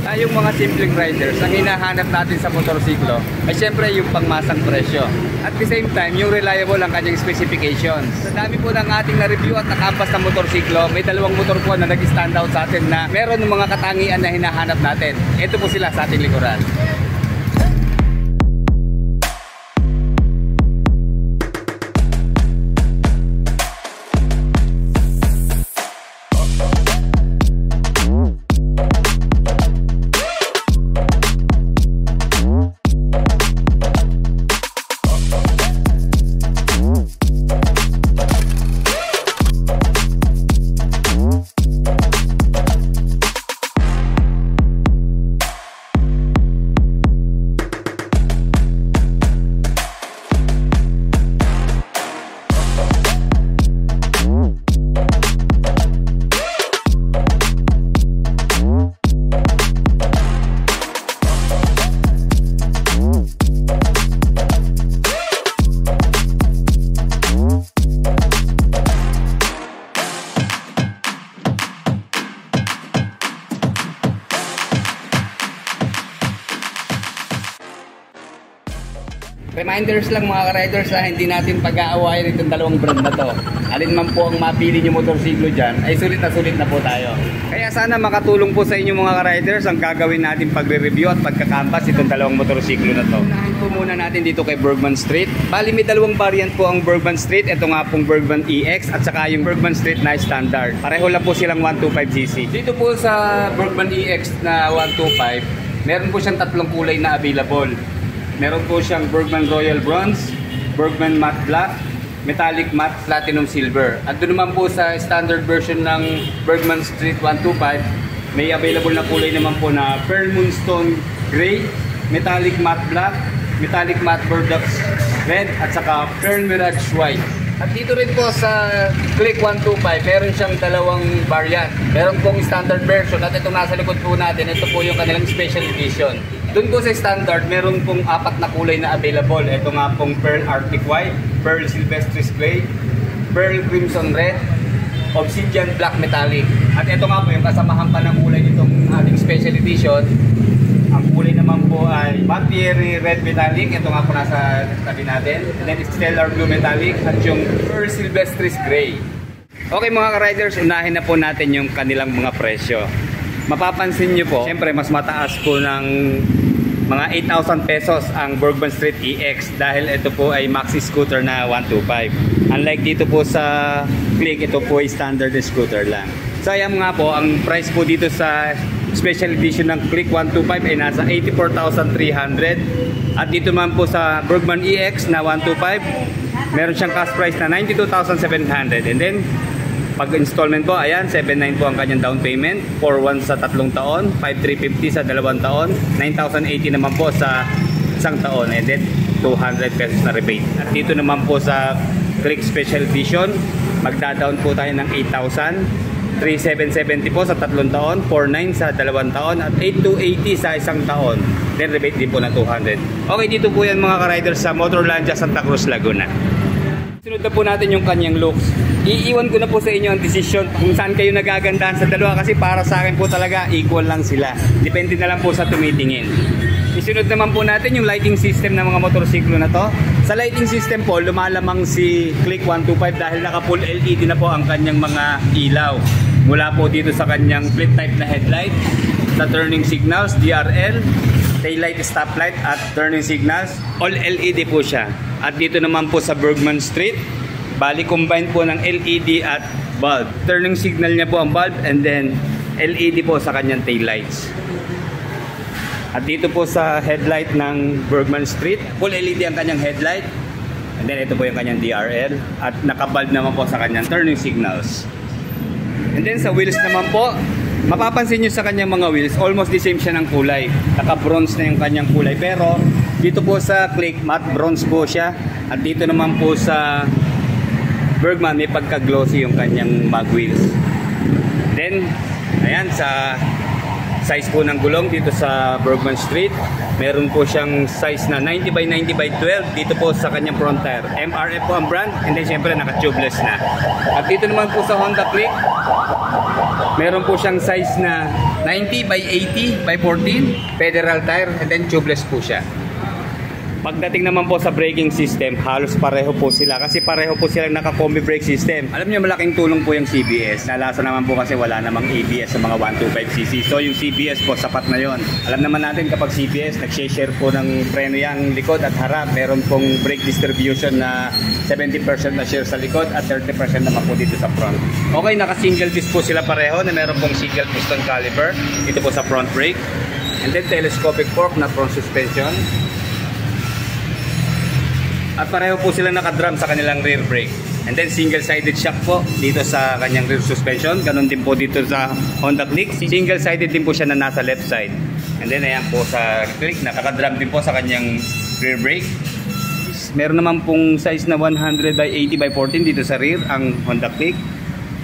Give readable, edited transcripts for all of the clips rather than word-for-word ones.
Tayong mga simpleng riders, ang hinahanap natin sa motorsiklo ay syempre yung pangmasang presyo. At the same time, yung reliable ang kanyang specifications. Sa dami po ng ating na-review at nakampas ng motorsiklo, may dalawang motor po na nag-stand out sa atin na meron ng mga katangian na hinahanap natin. Ito po sila sa ating likuran. Reminders lang mga ka-riders na hindi natin pag-aawayan itong dalawang brand na to. Alin man po ang mapili nyo motorsiklo dyan, ay sulit na po tayo. Kaya sana makatulong po sa inyo mga ka-riders ang gagawin natin pagre-review at pagkakampas itong dalawang motorsiklo na to. Unahin po muna natin dito kay Bergman Street. Bali may dalawang variant po ang Bergman Street. Ito nga pong Bergman EX at saka yung Bergman Street na standard. Pareho lang po silang 125cc. Dito po sa Bergman EX na 125, meron po siyang tatlong kulay na available. Meron po siyang Bergman Royal Bronze, Bergman Matte Black, Metallic Matte Platinum Silver. At doon naman po sa standard version ng Bergman Street 125, may available na kulay naman po na Pearl Moonstone Gray, Metallic Matte Black, Metallic Matte Burdock Red, at saka Pearl Mirage White. At dito rin po sa Click 125, meron siyang dalawang variant. Meron pong standard version at itong nasa likod po natin, ito po yung kanilang special edition. Doon po sa standard, meron pong apat na kulay na available. Ito nga pong Pearl Arctic White, Pearl Silvestris Gray, Pearl Crimson Red, Obsidian Black Metallic. At ito nga po yung kasamahan pa ng kulay nitong ating special edition. Ang kulay naman po ay Battieri Red Metallic. Ito nga po nasa tabi natin. And then Stellar Blue Metallic at yung Pearl Silvestris Gray. Okay mga ka-riders, unahin na po natin yung kanilang mga presyo. Mapapansin nyo po, siyempre mas mataas po ng mga 8,000 pesos ang Bergman Street EX dahil ito po ay maxi scooter na 125. Unlike dito po sa Click, ito po ay standard scooter lang. So ayan nga po, ang price po dito sa special edition ng Click 125 ay nasa 84,300. At dito man po sa Bergman EX na 125, meron siyang cash price na 92,700. And then pag installment po, ayan, 7,900 po ang kanyang down payment, 4,100 sa 3 taon, 5,350 sa 2 taon, 9,080 naman po sa 1 taon, and then 200 pesos na rebate. At dito naman po sa Click Special Edition, magda-down po tayo ng 8,000, 3,770 po sa 3 taon, 4,900 sa 2 taon, at 8,280 sa 1 taon. Then rebate din po na 200. Okay, dito po yan mga ka-riders sa Motorlandia Santa Cruz, Laguna. Sunod na po natin yung kanyang looks. Iiwan ko na po sa inyo ang desisyon kung saan kayo nagagandahan sa dalawa kasi para sa akin po talaga equal lang sila. Depende na lang po sa tumitingin. Isunod naman po natin yung lighting system ng mga motorsiklo na to. Sa lighting system po, lumalamang si Click 125 dahil naka full LED na po ang kanyang mga ilaw. Mula po dito sa kanyang split type na headlight, sa turning signals, DRL, taillight, stoplight at turning signals, all LED po siya. At dito naman po sa Bergman Street, bali combine po ng LED at bulb. Turning signal niya po ang bulb and then LED po sa kanyang taillights. At dito po sa headlight ng Bergman Street, full LED ang kanyang headlight. And then ito po yung kanyang DRL at naka-bulb naman po sa kanyang turning signals. And then sa wheels naman po, mapapansin nyo sa kanyang mga wheels, almost the same siya ng kulay. Naka-bronze na yung kanyang kulay. Pero dito po sa Click, matte bronze po siya. At dito naman po sa Bergman, may pagka-glossy yung kanyang mag wheels. Then, ayan, sa size po ng gulong dito sa Bergman Street, meron po siyang size na 90 by 90 by 12 dito po sa kanyang front tire. MRF po ang brand, and then syempre naka-tubeless na. At dito naman po sa Honda Click, Meron po siyang size na 90 by 80 by 14 federal tire, and then tubeless po siya. Pagdating naman po sa braking system, halos pareho po sila kasi pareho po silang naka-combi brake system. Alam niyo, malaking tulong po yung CBS. Nalasa naman po kasi wala namang ABS sa mga 125cc. So yung CBS po, sapat na yon. Alam naman natin kapag CBS, nag-share po ng preno yung likod at harap. Meron pong brake distribution na 70% na share sa likod at 30% naman po dito sa front. Okay, naka-single disc po sila pareho na meron pong single piston caliper. Ito po sa front brake. And then telescopic fork na front suspension. At pareho po sila naka-drum sa kanilang rear brake. And then single-sided shock po dito sa kanyang rear suspension. Ganon din po dito sa Honda Click. Single-sided din po siya na nasa left side. And then ayan po sa Click, nakaka-drum din po sa kanyang rear brake. Meron naman pong size na 100 by 80 by 14 dito sa rear ang Honda Click.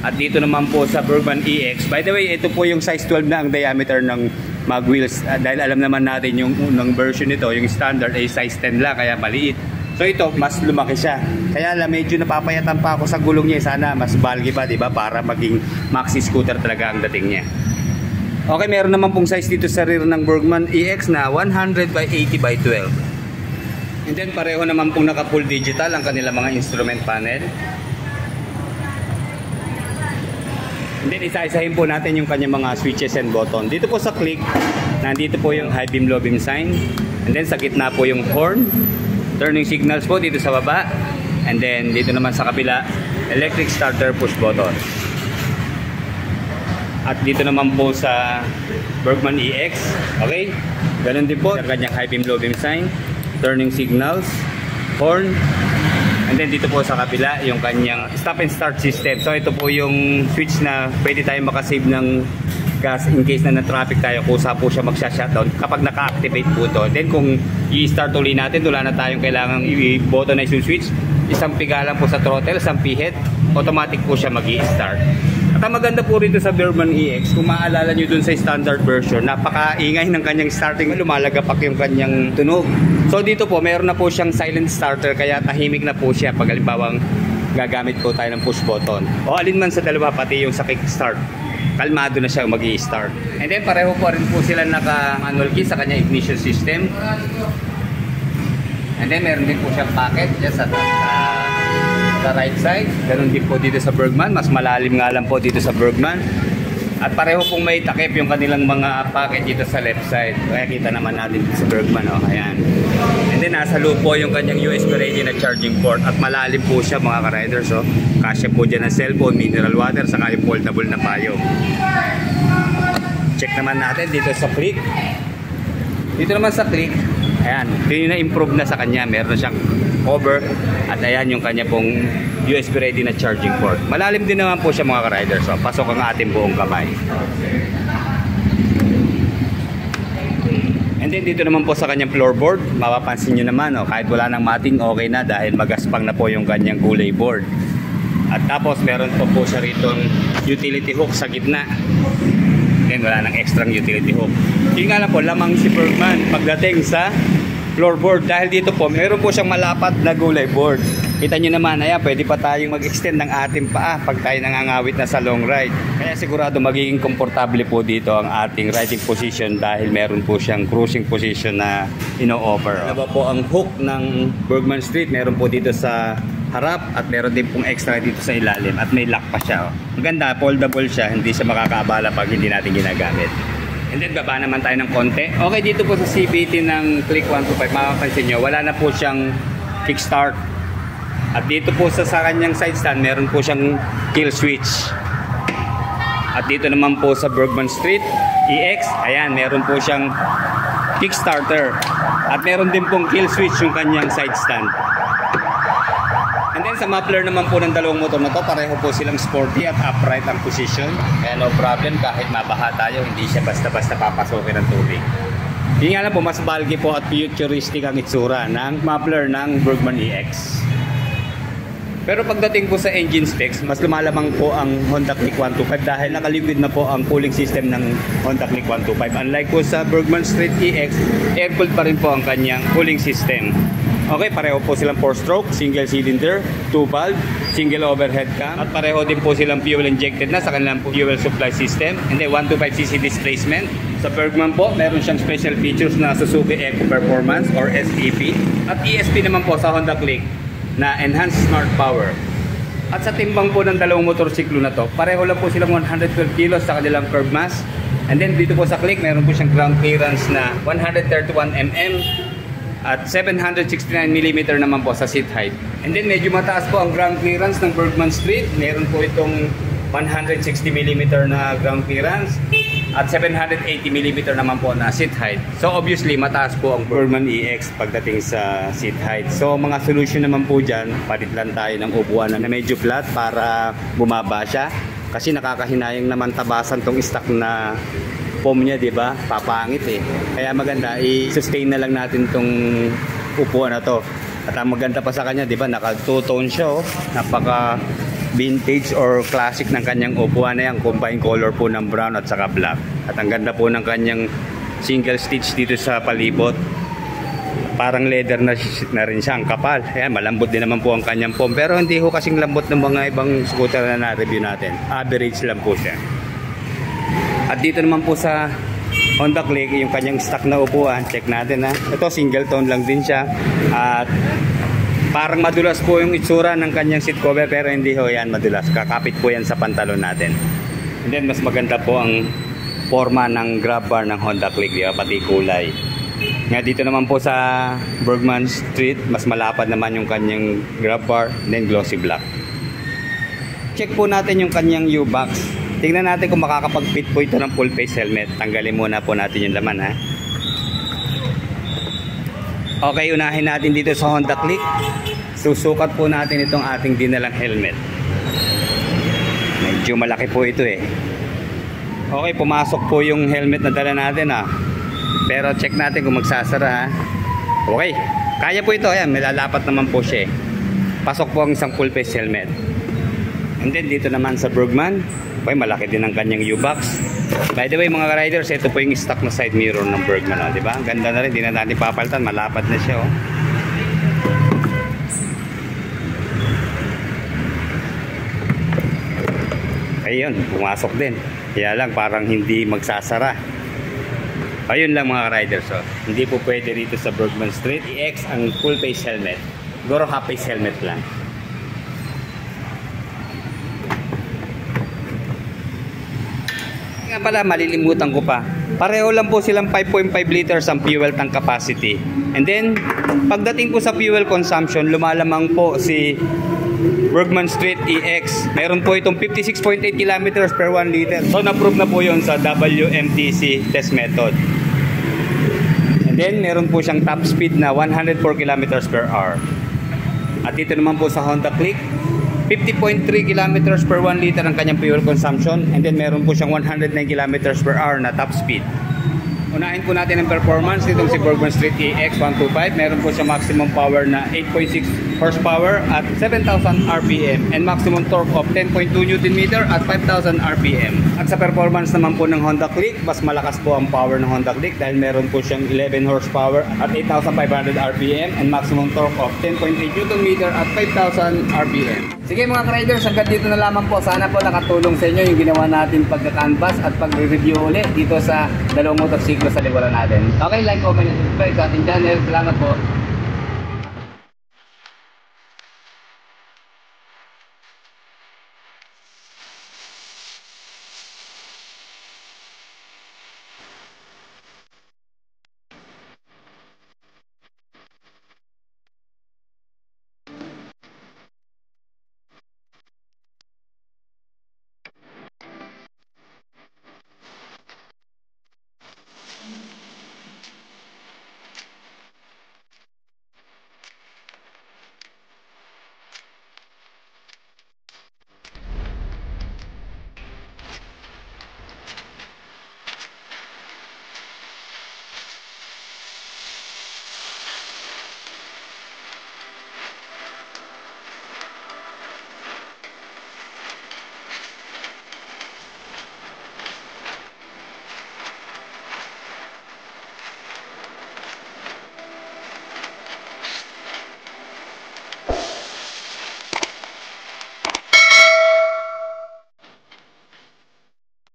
At dito naman po sa Bergman EX. By the way, ito po yung size 12 na ang diameter ng mag wheels. Dahil alam naman natin yung unang version nito, yung standard ay size 10 lang, kaya maliit. So ito, mas lumaki siya. Kaya medyo napapayatan pa ako sa gulong niya. Sana mas bulky pa, diba? Para maging maxi scooter talaga ang dating niya. Okay, meron naman pong size dito sa rear ng Bergman EX na 100 by 80 by 12. And then pareho naman pong naka full digital ang kanilang mga instrument panel. And then isa-isahin po natin yung kanyang mga switches and button. Dito po sa Click, nandito po yung high beam, low beam sign. And then sa gitna po yung horn. Turning signals po dito sa baba. And then dito naman sa kabila, electric starter push button. At dito naman po sa Bergman EX, okay, ganun din po, kanyang high beam, low beam sign, turning signals, horn. And then dito po sa kabila yung kanyang stop and start system. So ito po yung switch na pwede tayong makasave ng gas in case na na-traffic tayo, kusa po siya magsha-shutdown kapag naka-activate po to. Then kung i-start uli natin, wala na tayong kailangang i-butonize yung switch. Isang piga lang po sa throttle, isang pihit, automatic po siya mag-i-start. At ang maganda po rito sa Bergman EX, kung maaalala nyo dun sa standard version, napaka-ingay ng kanyang starting, lumalagapak yung kanyang tunog. So dito po, meron na po siyang silent starter, kaya tahimik na po siya pag halimbawang gagamit po tayo ng push button. O alin man sa dalawa, pati yung sa kickstart, kalmado na siya mag-i-start. And then pareho po rin po sila naka-manual key sa kanya ignition system. And then meron din po siyang pocket dyan sa right side. Ganun din po dito sa Bergman. Mas malalim nga lang po dito sa Bergman. At pareho pong may takip yung kanilang mga pocket dito sa left side. Kaya kita naman natin dito sa Bergman. Oh, ayan. And then nasa loob po yung kanyang USB ready na charging port. At malalim po siya mga ka-riders. Oh. Kasya po dyan ng cellphone, mineral water, saka yung foldable na payo. Check naman natin dito sa Click. Dito naman sa Click, ayan, yun na-improve na sa kanya. Meron na siyang cover. At ayan yung kanya pong USB ready na charging port. Malalim din naman po siya mga ka-riders. So, pasok ang ating buong kamay. And then dito naman po sa kanyang floorboard, mapapansin nyo naman, oh, kahit wala nang mating, okay na dahil magaspang na po yung kanyang gulay board. At tapos meron po siya rito utility hook sa gitna. Then wala nang extra utility hook. Yun nga lang po, lamang si Bergman pagdating sa floorboard. Dahil dito po, meron po siyang malapat na gulay board. Kita nyo naman, ayan, pwede pa tayong mag-extend ng ating paa pag tayo nangangawit na sa long ride. Kaya sigurado magiging komportable po dito ang ating riding position dahil meron po siyang cruising position na ino-offer. Ano po ang hook ng Bergman Street? Meron po dito sa harap at meron din pong extra dito sa ilalim at may lock pa siya. Maganda, foldable siya, hindi siya makakaabala pag hindi natin ginagamit. And then baba naman tayo ng konti. Okay, dito po sa CVT ng Click 125, mapapansin nyo, wala na po siyang kickstart. At dito po sa kanyang side stand, meron po siyang kill switch. At dito naman po sa Bergman Street EX, ayan, meron po siyang kickstarter. At meron din pong kill switch yung kanyang side stand. And then sa muffler naman po ng dalawang motor na to, pareho po silang sporty at upright ang position. Kaya no problem, kahit mabaha tayo, hindi siya basta-basta papasokin ng tubig. Yun nga lang po, mas bulky po at futuristic ang itsura ng muffler ng Bergman EX. Pero pagdating po sa engine specs, mas lumalamang po ang Honda Click 125 dahil nakaliquid na po ang cooling system ng Honda Click 125. Unlike po sa Bergman Street EX, air-cooled pa rin po ang kanyang cooling system. Okay, pareho po silang 4-stroke, single cylinder, 2-valve. single overhead cam. At pareho din po silang fuel injected na sa kanilang fuel supply system. And then 125cc displacement. Sa Bergman po, meron siyang special features na Suzuki Eco Performance or SEP. At ESP naman po sa Honda Click na Enhanced Smart Power. At sa timbang po ng dalawang motorsiklo na to, pareho lang po silang 112 kilos sa kanilang curb mass. And then dito po sa Click, meron po siyang ground clearance na 131 mm. At 769mm naman po sa seat height. And then medyo mataas po ang ground clearance ng Bergman Street. Meron po itong 160mm na ground clearance at 780mm naman po na seat height. So obviously mataas po ang Bergman EX pagdating sa seat height. So mga solution naman po dyan, palit lang tayo ng upuan na medyo flat para bumaba siya. Kasi nakakahinayang naman tabasan tong stock na foam niya, di ba? Papangit eh. Kaya maganda i-sustain na lang natin tong upuan na to. At ang maganda pa sa kanya, di ba? Naka two-tone siya, oh. Napaka vintage or classic ng kanyang upuan na yan. Combine color po ng brown at saka black. At ang ganda po ng kanyang single stitch dito sa palibot. Parang leather na rin siya, ang kapal. Ayan, malambot din naman po ang kanyang foam. Pero hindi ho kasing lambot ng mga ibang scooter na na-review natin. Average lang po siya. At dito naman po sa Honda Click, yung kanyang stock na upuan, check natin ha. Ito single tone lang din siya. At parang madulas po yung itsura ng kanyang seat cover, pero hindi ho yan madulas. Kakapit po yan sa pantalon natin. And then mas maganda po ang forma ng grab bar ng Honda Click, di ba? Pati kulay. Nga dito naman po sa Bergman Street, mas malapad naman yung kanyang grab bar, then glossy black. Check po natin yung kanyang U-box. Tingnan natin kung makakapag-fit po ito ng full face helmet. Tanggalin muna po natin yung laman ha. Okay, unahin natin dito sa Honda Click. Susukat po natin itong ating dinalang helmet. Medyo malaki po ito eh. Okay, pumasok po yung helmet na dala natin ha. Pero check natin kung magsasara ha. Okay, kaya po ito. Ayan, may lalapat naman po siya eh. Pasok po ang isang full face helmet. And then dito naman sa Bergman, okay, malaki din ang kanyang U-box. By the way mga riders, ito po yung stock na side mirror ng Bergman, oh, di ba? Ganda na rin, di na natin papalitan, malapad na siya, oh. Ayun, pumasok din. Kaya lang parang hindi magsasara. Ayun lang mga riders, oh. Hindi po pwede dito sa Bergman Street EX ang full face helmet. Siguro half face helmet lang. Nga pala, malilimutan ko pa. Pareho lang po silang 5.5 liters ang fuel tank capacity. And then, pagdating po sa fuel consumption, lumalamang po si Bergman Street EX. Meron po itong 56.8 kilometers per 1 liter. So, na-prove na po yun sa WMTC test method. And then, meron po siyang top speed na 104 kilometers per hour. At dito naman po sa Honda Click, 50.3 kilometers per 1 liter ang kanyang fuel consumption, and then meron po siyang 109 kilometers per hour na top speed. Unahin po natin ang performance nitong si Bergman Street EX 125. Meron po siyang maximum power na 8.6 horsepower at 7,000 RPM and maximum torque of 10.2 Nm at 5,000 RPM. At sa performance naman po ng Honda Click, mas malakas po ang power ng Honda Click dahil meron po siyang 11 horsepower at 8,500 RPM and maximum torque of 10.8 Nm at 5,000 RPM. Sige mga riders, hanggang dito na lamang po. Sana po nakatulong sa inyo yung ginawa natin pagka-canvas at pag-review ulit dito sa dalawang motorsiklo sa liburan natin. Okay, like, comment, and subscribe sa ating channel. Salamat po.